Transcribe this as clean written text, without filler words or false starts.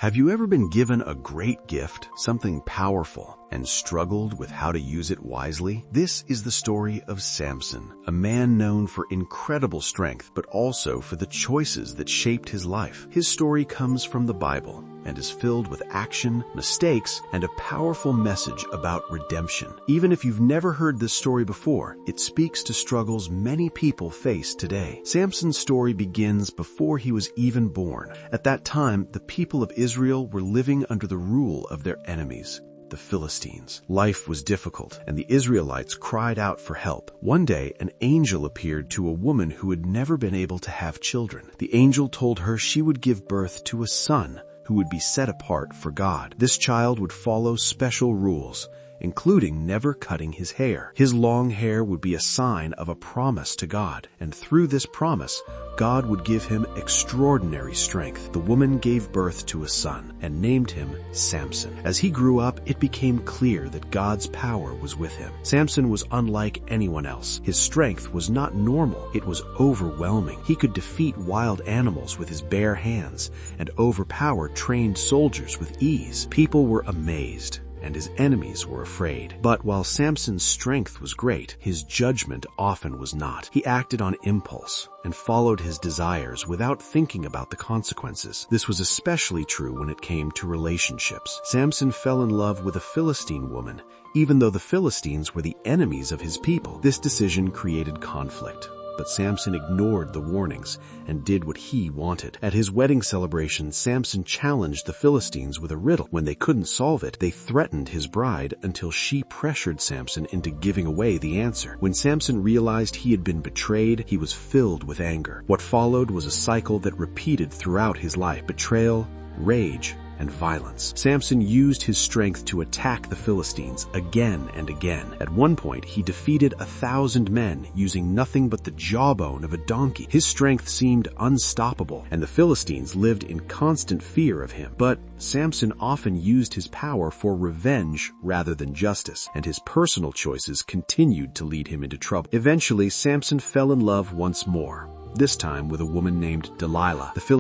Have you ever been given a great gift, something powerful, and struggled with how to use it wisely? This is the story of Samson, a man known for incredible strength, but also for the choices that shaped his life. His story comes from the Bible and is filled with action, mistakes, and a powerful message about redemption. Even if you've never heard this story before, it speaks to struggles many people face today. Samson's story begins before he was even born. At that time, the people of Israel were living under the rule of their enemies, the Philistines. Life was difficult, and the Israelites cried out for help. One day, an angel appeared to a woman who had never been able to have children. The angel told her she would give birth to a son who would be set apart for God. This child would follow special rules, including never cutting his hair. His long hair would be a sign of a promise to God, and through this promise, God would give him extraordinary strength. The woman gave birth to a son and named him Samson. As he grew up, it became clear that God's power was with him. Samson was unlike anyone else. His strength was not normal. It was overwhelming. He could defeat wild animals with his bare hands and overpower trained soldiers with ease. People were amazed, and his enemies were afraid. But while Samson's strength was great, his judgment often was not. He acted on impulse and followed his desires without thinking about the consequences. This was especially true when it came to relationships. Samson fell in love with a Philistine woman, even though the Philistines were the enemies of his people. This decision created conflict, but Samson ignored the warnings and did what he wanted. At his wedding celebration, Samson challenged the Philistines with a riddle. When they couldn't solve it, they threatened his bride until she pressured Samson into giving away the answer. When Samson realized he had been betrayed, he was filled with anger. What followed was a cycle that repeated throughout his life: betrayal, rage, and violence. Samson used his strength to attack the Philistines again and again. At one point, he defeated 1,000 men using nothing but the jawbone of a donkey. His strength seemed unstoppable, and the Philistines lived in constant fear of him. But Samson often used his power for revenge rather than justice, and his personal choices continued to lead him into trouble. Eventually, Samson fell in love once more, this time with a woman named Delilah. The